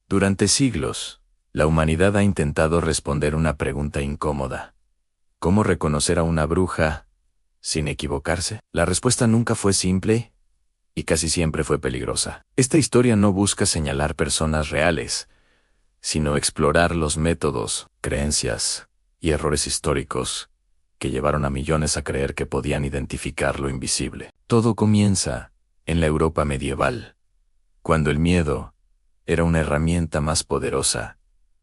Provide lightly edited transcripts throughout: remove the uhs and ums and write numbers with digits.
Durante siglos, la humanidad ha intentado responder una pregunta incómoda. ¿Cómo reconocer a una bruja sin equivocarse? La respuesta nunca fue simple y casi siempre fue peligrosa. Esta historia no busca señalar personas reales, sino explorar los métodos, creencias y errores históricos que llevaron a millones a creer que podían identificar lo invisible. Todo comienza en la Europa medieval, cuando el miedo era una herramienta más poderosa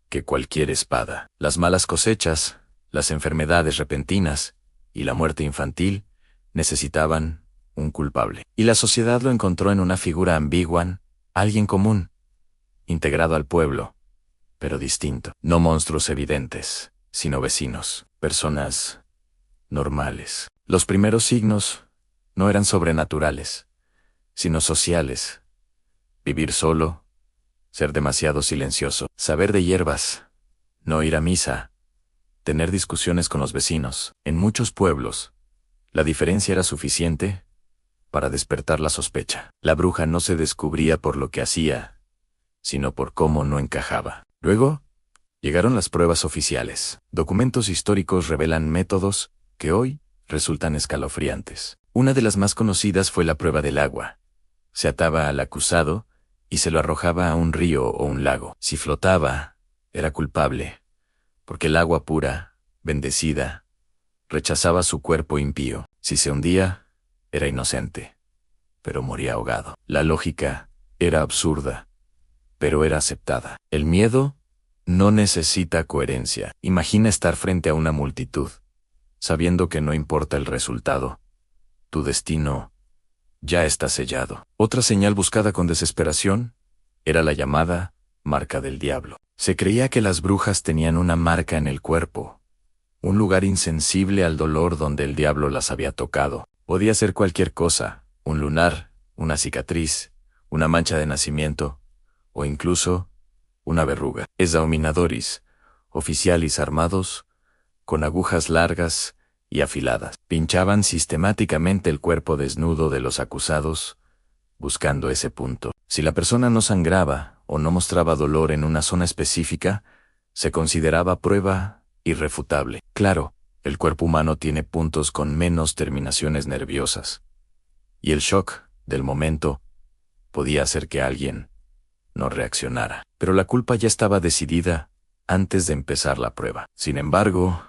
que cualquier espada. Las malas cosechas, las enfermedades repentinas y la muerte infantil necesitaban un culpable. Y la sociedad lo encontró en una figura ambigua, alguien común, integrado al pueblo, pero distinto. No monstruos evidentes, sino vecinos, personas normales. Los primeros signos no eran sobrenaturales, sino sociales. Vivir solo, ser demasiado silencioso, saber de hierbas, no ir a misa, tener discusiones con los vecinos. En muchos pueblos, la diferencia era suficiente para despertar la sospecha. La bruja no se descubría por lo que hacía, sino por cómo no encajaba. Luego, llegaron las pruebas oficiales. Documentos históricos revelan métodos que hoy resultan escalofriantes. Una de las más conocidas fue la prueba del agua. Se ataba al acusado y se lo arrojaba a un río o un lago. Si flotaba, era culpable, porque el agua pura, bendecida, rechazaba su cuerpo impío. Si se hundía, era inocente, pero moría ahogado. La lógica era absurda, pero era aceptada. El miedo no necesita coherencia. Imagina estar frente a una multitud, sabiendo que no importa el resultado, tu destino ya está sellado. Otra señal buscada con desesperación era la llamada marca del diablo. Se creía que las brujas tenían una marca en el cuerpo, un lugar insensible al dolor donde el diablo las había tocado. Podía ser cualquier cosa, un lunar, una cicatriz, una mancha de nacimiento, o incluso una verruga. Examinadoris, oficiales armados, con agujas largas y afiladas, pinchaban sistemáticamente el cuerpo desnudo de los acusados, buscando ese punto. Si la persona no sangraba o no mostraba dolor en una zona específica, se consideraba prueba irrefutable. Claro, el cuerpo humano tiene puntos con menos terminaciones nerviosas, y el shock del momento podía hacer que alguien no reaccionara. Pero la culpa ya estaba decidida antes de empezar la prueba. Sin embargo,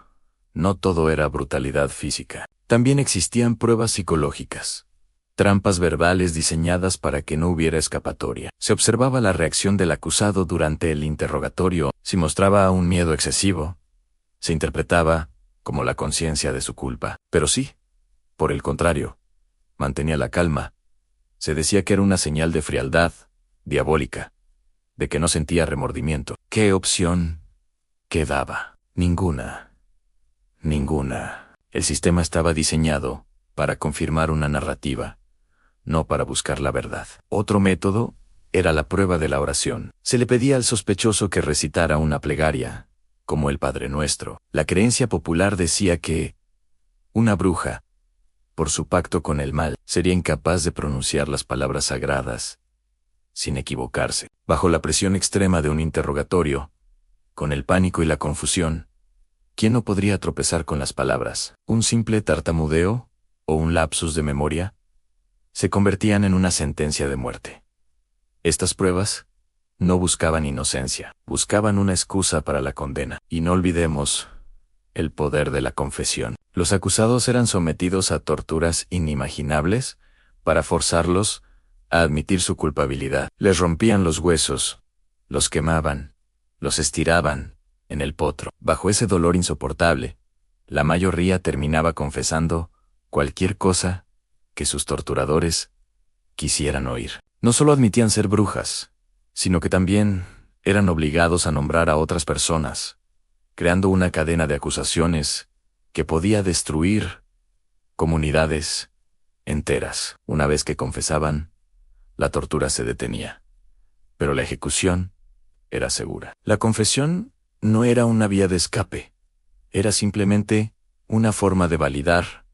no todo era brutalidad física. También existían pruebas psicológicas, trampas verbales diseñadas para que no hubiera escapatoria. Se observaba la reacción del acusado durante el interrogatorio. Si mostraba un miedo excesivo, se interpretaba como la conciencia de su culpa. Pero sí, por el contrario, mantenía la calma. Se decía que era una señal de frialdad diabólica, de que no sentía remordimiento. ¿Qué opción quedaba? Ninguna. El sistema estaba diseñado para confirmar una narrativa, no para buscar la verdad. Otro método era la prueba de la oración. Se le pedía al sospechoso que recitara una plegaria, como el Padre Nuestro. La creencia popular decía que una bruja, por su pacto con el mal, sería incapaz de pronunciar las palabras sagradas sin equivocarse. Bajo la presión extrema de un interrogatorio, con el pánico y la confusión, ¿quién no podría tropezar con las palabras? Un simple tartamudeo o un lapsus de memoria se convertían en una sentencia de muerte. Estas pruebas no buscaban inocencia, buscaban una excusa para la condena. Y no olvidemos el poder de la confesión. Los acusados eran sometidos a torturas inimaginables para forzarlos a admitir su culpabilidad. Les rompían los huesos, los quemaban, los estiraban en el potro. Bajo ese dolor insoportable, la mayoría terminaba confesando cualquier cosa que sus torturadores quisieran oír. No solo admitían ser brujas, sino que también eran obligados a nombrar a otras personas, creando una cadena de acusaciones que podía destruir comunidades enteras. Una vez que confesaban, la tortura se detenía, pero la ejecución era segura. La confesión no era una vía de escape, era simplemente una forma de validar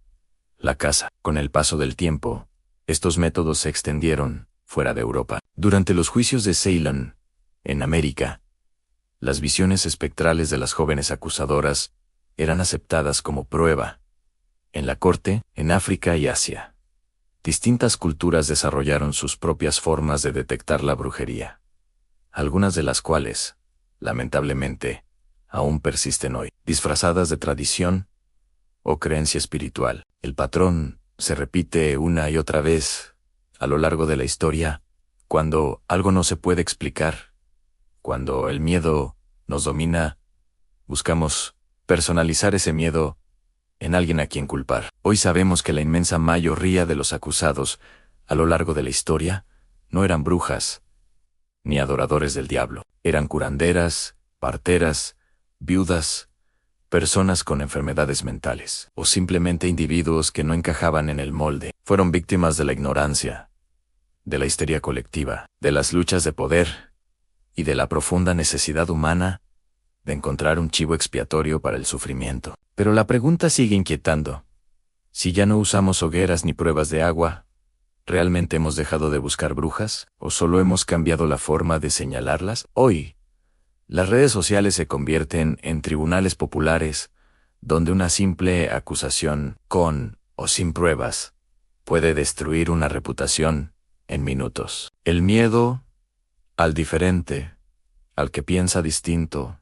la casa. Con el paso del tiempo, estos métodos se extendieron fuera de Europa. Durante los juicios de Ceylon, En América, las visiones espectrales de las jóvenes acusadoras eran aceptadas como prueba. En la corte, en África y Asia, distintas culturas desarrollaron sus propias formas de detectar la brujería, algunas de las cuales, lamentablemente, aún persisten hoy, disfrazadas de tradición o creencia espiritual. El patrón se repite una y otra vez a lo largo de la historia. Cuando algo no se puede explicar, cuando el miedo nos domina, buscamos personalizar ese miedo en alguien a quien culpar. Hoy sabemos que la inmensa mayoría de los acusados a lo largo de la historia no eran brujas ni adoradores del diablo. Eran curanderas, parteras, viudas, personas con enfermedades mentales, o simplemente individuos que no encajaban en el molde. Fueron víctimas de la ignorancia, de la histeria colectiva, de las luchas de poder y de la profunda necesidad humana de encontrar un chivo expiatorio para el sufrimiento. Pero la pregunta sigue inquietando. Si ya no usamos hogueras ni pruebas de agua, ¿realmente hemos dejado de buscar brujas? ¿O solo hemos cambiado la forma de señalarlas? Hoy, las redes sociales se convierten en tribunales populares, donde una simple acusación, con o sin pruebas, puede destruir una reputación en minutos. El miedo al diferente, al que piensa distinto,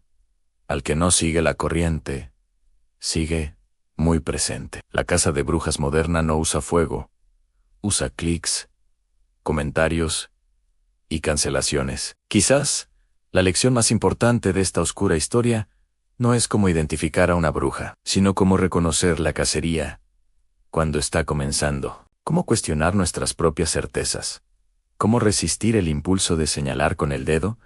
al que no sigue la corriente, sigue muy presente. La casa de brujas moderna no usa fuego, usa clics, comentarios y cancelaciones. Quizás la lección más importante de esta oscura historia no es cómo identificar a una bruja, sino cómo reconocer la cacería cuando está comenzando, cómo cuestionar nuestras propias certezas, cómo resistir el impulso de señalar con el dedo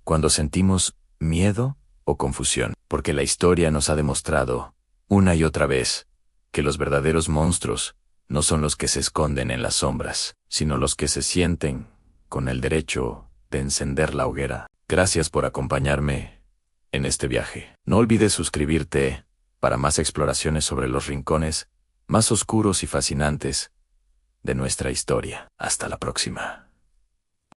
cuando sentimos miedo o confusión, porque la historia nos ha demostrado, una y otra vez, que los verdaderos monstruos no son los que se esconden en las sombras, sino los que se sienten con el derecho de encender la hoguera. Gracias por acompañarme en este viaje. No olvides suscribirte para más exploraciones sobre los rincones más oscuros y fascinantes de nuestra historia. Hasta la próxima.